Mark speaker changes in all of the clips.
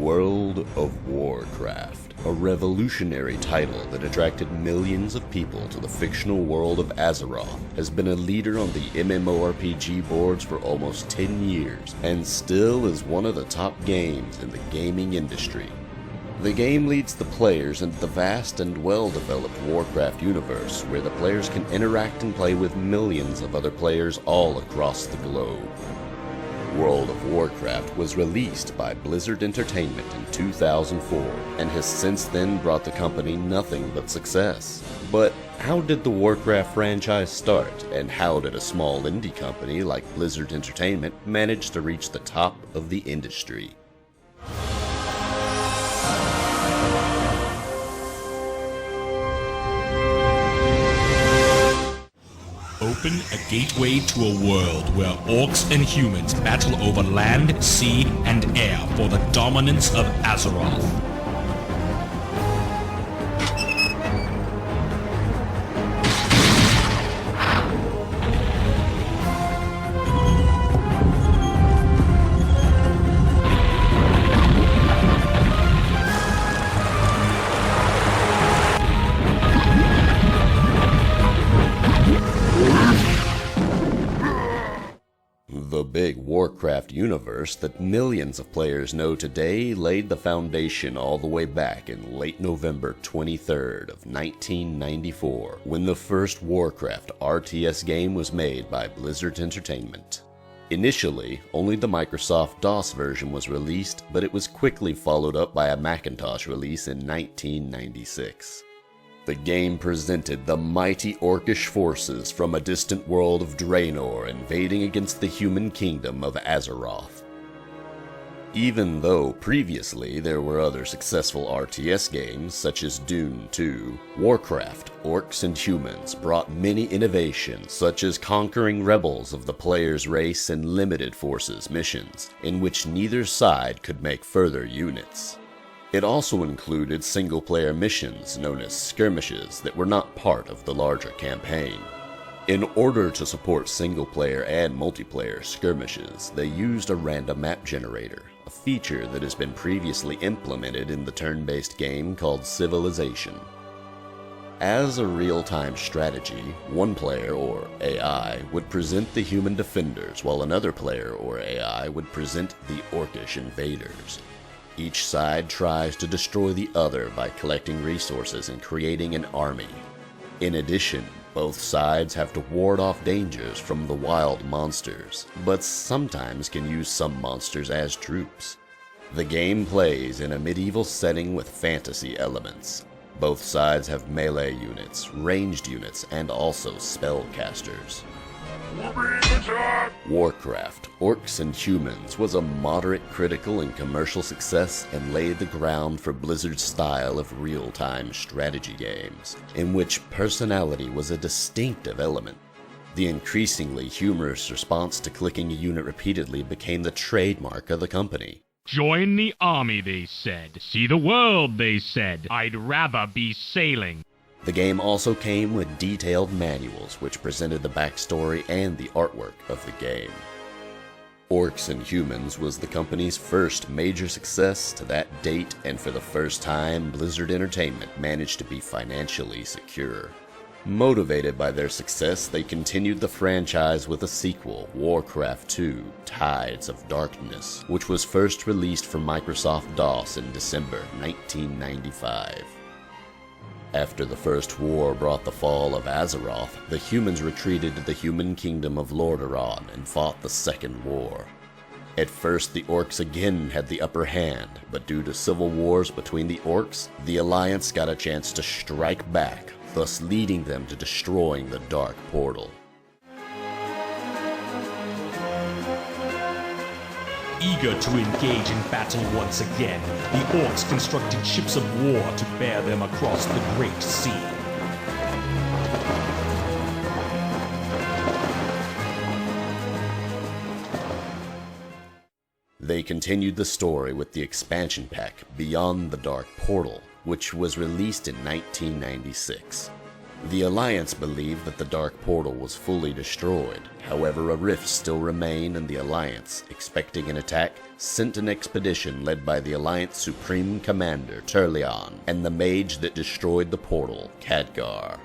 Speaker 1: World of Warcraft, a revolutionary title that attracted millions of people to the fictional world of Azeroth, has been a leader on the MMORPG boards for almost 10 years, and still is one of the top games in the gaming industry. The game leads the players into the vast and well-developed Warcraft universe, where the players can interact and play with millions of other players all across the globe. World of Warcraft was released by Blizzard Entertainment in 2004 and has since then brought the company nothing but success. But how did the Warcraft franchise start, and how did a small indie company like Blizzard Entertainment manage to reach the top of the industry?
Speaker 2: Open a gateway to a world where orcs and humans battle over land, sea, and air for the dominance of Azeroth.
Speaker 1: The big Warcraft universe that millions of players know today laid the foundation all the way back in late November 23rd of 1994, when the first Warcraft RTS game was made by Blizzard Entertainment. Initially, only the Microsoft DOS version was released, but it was quickly followed up by a Macintosh release in 1996. The game presented the mighty orcish forces from a distant world of Draenor invading against the human kingdom of Azeroth. Even though previously there were other successful RTS games such as Dune 2, Warcraft, Orcs and Humans brought many innovations such as conquering rebels of the player's race and limited forces missions, in which neither side could make further units. It also included single-player missions known as skirmishes that were not part of the larger campaign. In order to support single-player and multiplayer skirmishes, they used a random map generator, a feature that has been previously implemented in the turn-based game called Civilization. As a real-time strategy, one player, or AI, would present the human defenders, while another player, or AI, would present the orcish invaders. Each side tries to destroy the other by collecting resources and creating an army. In addition, both sides have to ward off dangers from the wild monsters, but sometimes can use some monsters as troops. The game plays in a medieval setting with fantasy elements. Both sides have melee units, ranged units, and also spellcasters. Warcraft, Orcs and Humans was a moderate critical and commercial success and laid the ground for Blizzard's style of real-time strategy games, in which personality was a distinctive element. The increasingly humorous response to clicking a unit repeatedly became the trademark of the company.
Speaker 2: Join the army, they said. See the world, they said. I'd rather be sailing.
Speaker 1: The game also came with detailed manuals which presented the backstory and the artwork of the game. Orcs and Humans was the company's first major success to that date, and for the first time, Blizzard Entertainment managed to be financially secure. Motivated by their success, they continued the franchise with a sequel, Warcraft 2: Tides of Darkness, which was first released for Microsoft DOS in December 1995. After the First War brought the fall of Azeroth, the humans retreated to the human kingdom of Lordaeron and fought the Second War. At first, the orcs again had the upper hand, but due to civil wars between the orcs, the Alliance got a chance to strike back, thus leading them to destroying the Dark Portal.
Speaker 2: Eager to engage in battle once again, the orcs constructed ships of war to bear them across the Great Sea.
Speaker 1: They continued the story with the expansion pack Beyond the Dark Portal, which was released in 1996. The Alliance believed that the Dark Portal was fully destroyed. However, a rift still remained, and the Alliance, expecting an attack, sent an expedition led by the Alliance Supreme Commander, Turleon, and the mage that destroyed the portal, Khadgar.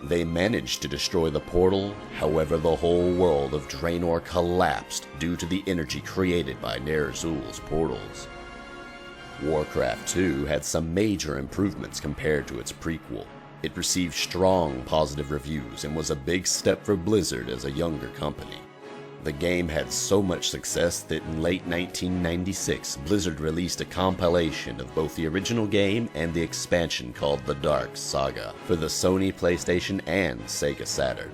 Speaker 1: They managed to destroy the portal, however the whole world of Draenor collapsed due to the energy created by Ner'zhul's portals. Warcraft 2 had some major improvements compared to its prequel. It received strong positive reviews and was a big step for Blizzard as a younger company. The game had so much success that in late 1996, Blizzard released a compilation of both the original game and the expansion called The Dark Saga for the Sony PlayStation and Sega Saturn.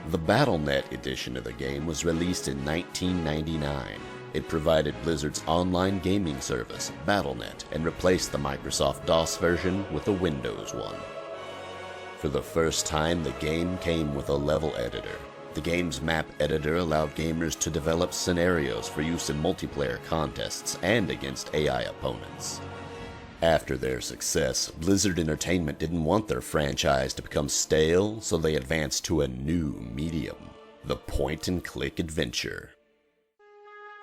Speaker 1: The BattleNet edition of the game was released in 1999. It provided Blizzard's online gaming service, BattleNet, and replaced the Microsoft DOS version with a Windows one. For the first time, the game came with a level editor. The game's map editor allowed gamers to develop scenarios for use in multiplayer contests and against AI opponents. After their success, Blizzard Entertainment didn't want their franchise to become stale, so they advanced to a new medium, the point-and-click adventure.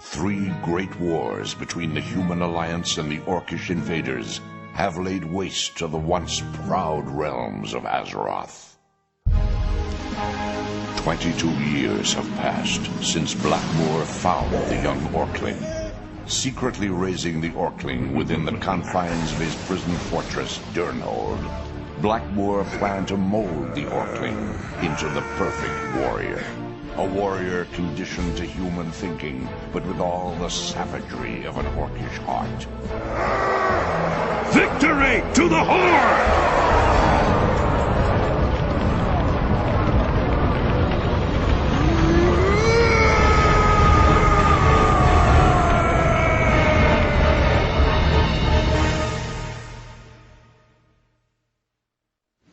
Speaker 3: 3 great wars between the human alliance and the Orcish invaders have laid waste to the once proud realms of Azeroth. 22 years have passed since Blackmoor found the young Orcling. Secretly raising the Orcling within the confines of his prison fortress, Durnhold, Blackmoor planned to mold the Orcling into the perfect warrior. A warrior conditioned to human thinking, but with all the savagery of an Orcish heart. Victory to the Horde!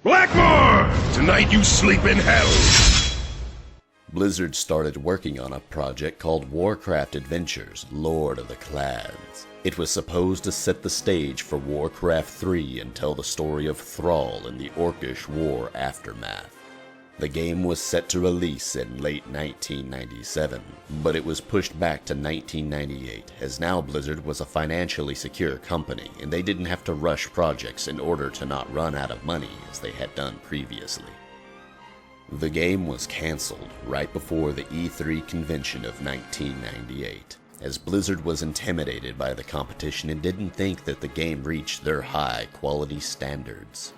Speaker 3: Blackmoor! Tonight you sleep in hell!
Speaker 1: Blizzard started working on a project called Warcraft Adventures, Lord of the Clans. It was supposed to set the stage for Warcraft 3 and tell the story of Thrall in the Orcish War aftermath. The game was set to release in late 1997, but it was pushed back to 1998, as now Blizzard was a financially secure company and they didn't have to rush projects in order to not run out of money as they had done previously. The game was cancelled right before the E3 convention of 1998, as Blizzard was intimidated by the competition and didn't think that the game reached their high-quality standards.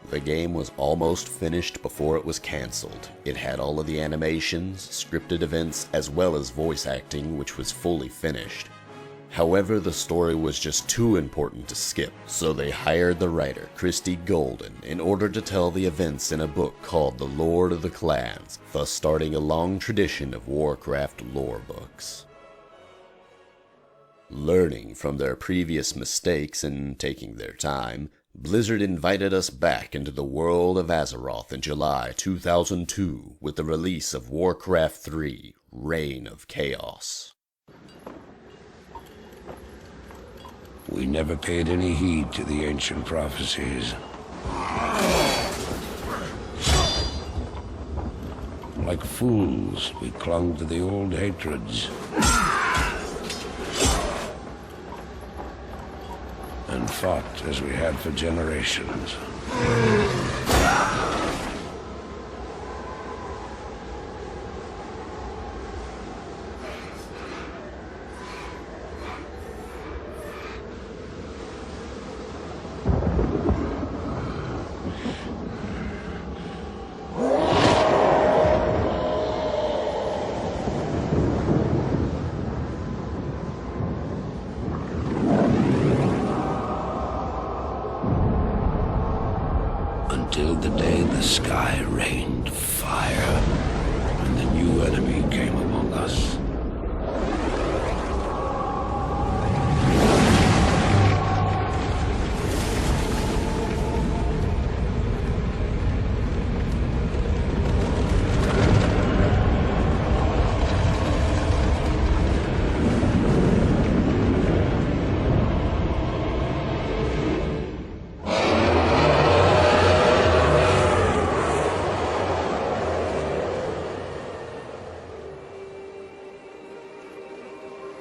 Speaker 1: The game was almost finished before it was cancelled. It had all of the animations, scripted events, as well as voice acting, which was fully finished. However, the story was just too important to skip, so they hired the writer, Christie Golden, in order to tell the events in a book called The Lord of the Clans, thus starting a long tradition of Warcraft lore books. Learning from their previous mistakes and taking their time, Blizzard invited us back into the world of Azeroth in July 2002 with the release of Warcraft 3, Reign of Chaos.
Speaker 4: We never paid any heed to the ancient prophecies. Like fools, we clung to the old hatreds. And fought as we had for generations.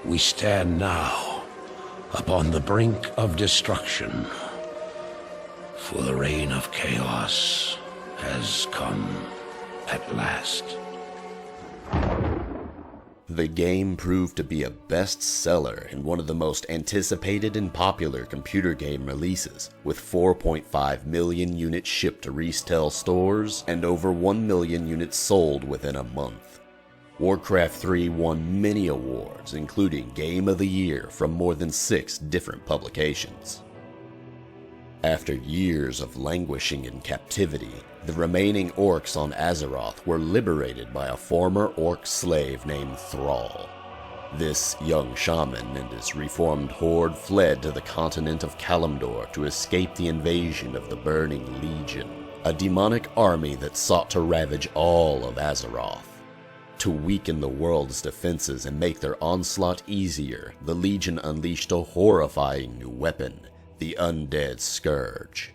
Speaker 4: We stand now upon the brink of destruction, for the reign of chaos has come at last.
Speaker 1: The game proved to be a bestseller and one of the most anticipated and popular computer game releases, with 4.5 million units shipped to retail stores and over 1 million units sold within a month. Warcraft 3 won many awards, including Game of the Year from more than 6 different publications. After years of languishing in captivity, the remaining orcs on Azeroth were liberated by a former orc slave named Thrall. This young shaman and his reformed horde fled to the continent of Kalimdor to escape the invasion of the Burning Legion, a demonic army that sought to ravage all of Azeroth. To weaken the world's defenses and make their onslaught easier, the Legion unleashed a horrifying new weapon, the Undead Scourge.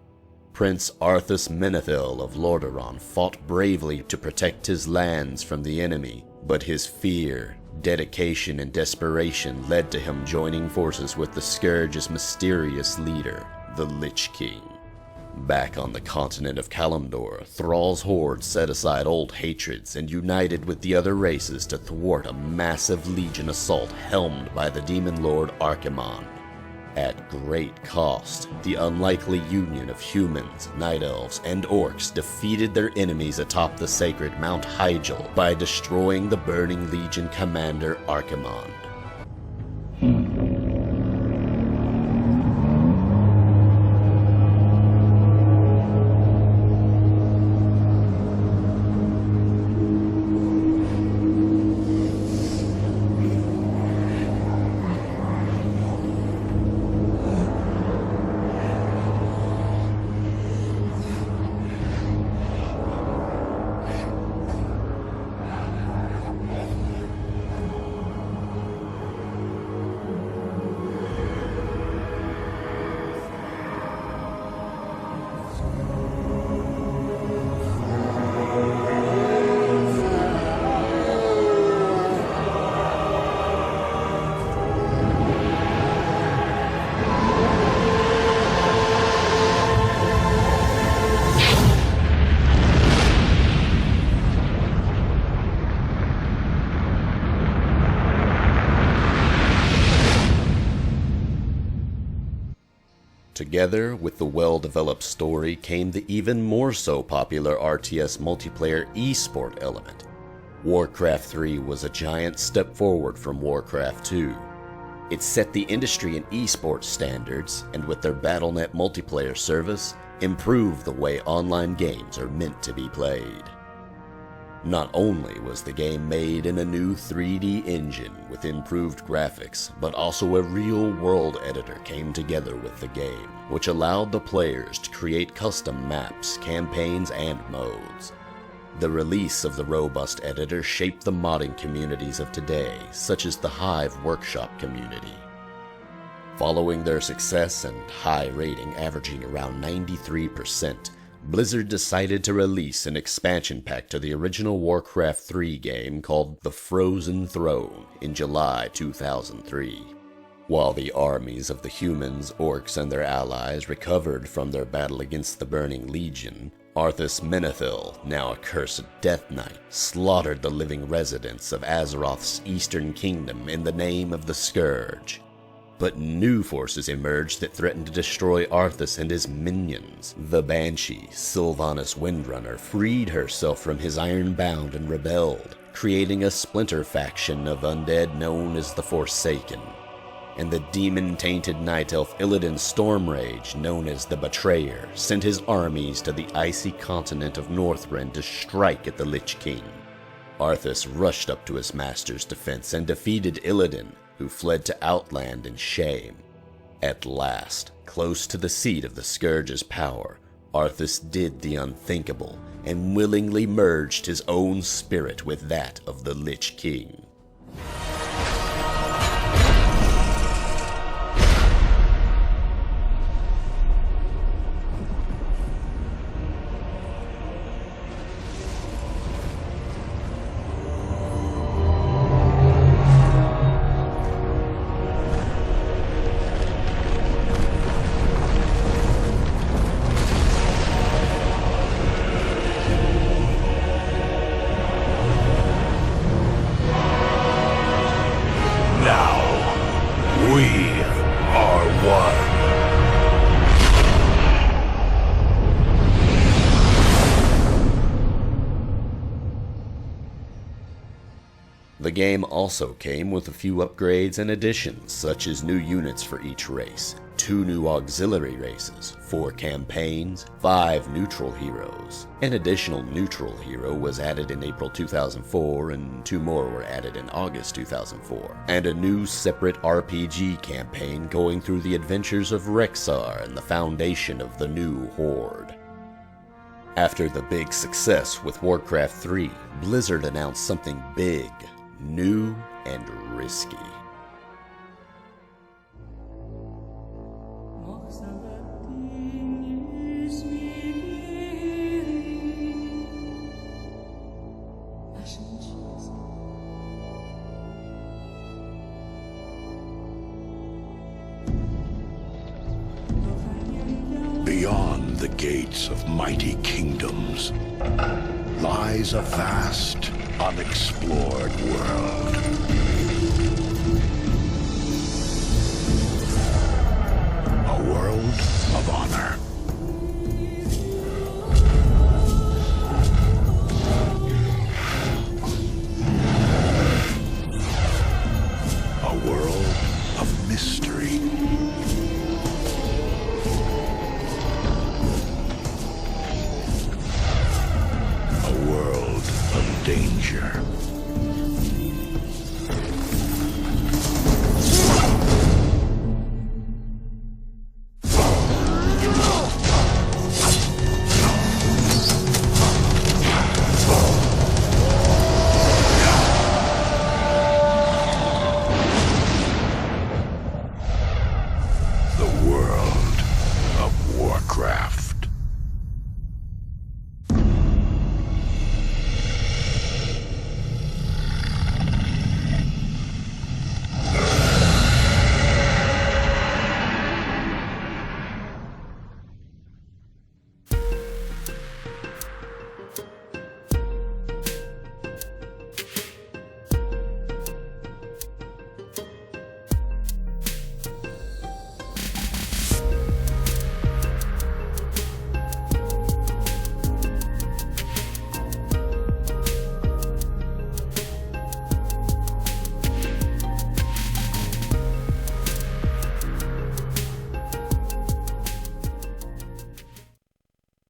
Speaker 1: Prince Arthas Menethil of Lordaeron fought bravely to protect his lands from the enemy, but his fear, dedication, and desperation led to him joining forces with the Scourge's mysterious leader, the Lich King. Back on the continent of Kalimdor, Thrall's horde set aside old hatreds and united with the other races to thwart a massive Legion assault helmed by the demon lord Archimonde. At great cost, the unlikely union of humans, night elves, and orcs defeated their enemies atop the sacred Mount Hyjal by destroying the Burning Legion commander Archimonde. Together with the well-developed story came the even more so popular RTS multiplayer esport element. Warcraft 3 was a giant step forward from Warcraft 2. It set the industry in esports standards, and with their BattleNet multiplayer service, improved the way online games are meant to be played. Not only was the game made in a new 3D engine with improved graphics, but also a real-world editor came together with the game, which allowed the players to create custom maps, campaigns, and modes. The release of the robust editor shaped the modding communities of today, such as the Hive Workshop community. Following their success and high rating averaging around 93%, Blizzard decided to release an expansion pack to the original Warcraft 3 game called The Frozen Throne in July 2003. While the armies of the humans, orcs, and their allies recovered from their battle against the Burning Legion, Arthas Menethil, now a cursed Death Knight, slaughtered the living residents of Azeroth's eastern kingdom in the name of the Scourge. But new forces emerged that threatened to destroy Arthas and his minions. The Banshee, Sylvanas Windrunner, freed herself from his iron bound and rebelled, creating a splinter faction of undead known as the Forsaken. And the demon-tainted night elf Illidan Stormrage, known as the Betrayer, sent his armies to the icy continent of Northrend to strike at the Lich King. Arthas rushed up to his master's defense and defeated Illidan, who fled to Outland in shame. At last, close to the seat of the Scourge's power, Arthas did the unthinkable and willingly merged his own spirit with that of the Lich King. game also came with a few upgrades and additions, such as new units for each race, 2 new auxiliary races, 4 campaigns, 5 neutral heroes. An additional neutral hero was added in April 2004, and 2 more were added in August 2004, and a new separate RPG campaign going through the adventures of Rexxar and the foundation of the new Horde. After the big success with Warcraft 3, Blizzard announced something big, new, and risky.
Speaker 4: Beyond the gates of mighty kingdoms lies a vast, unexplored world.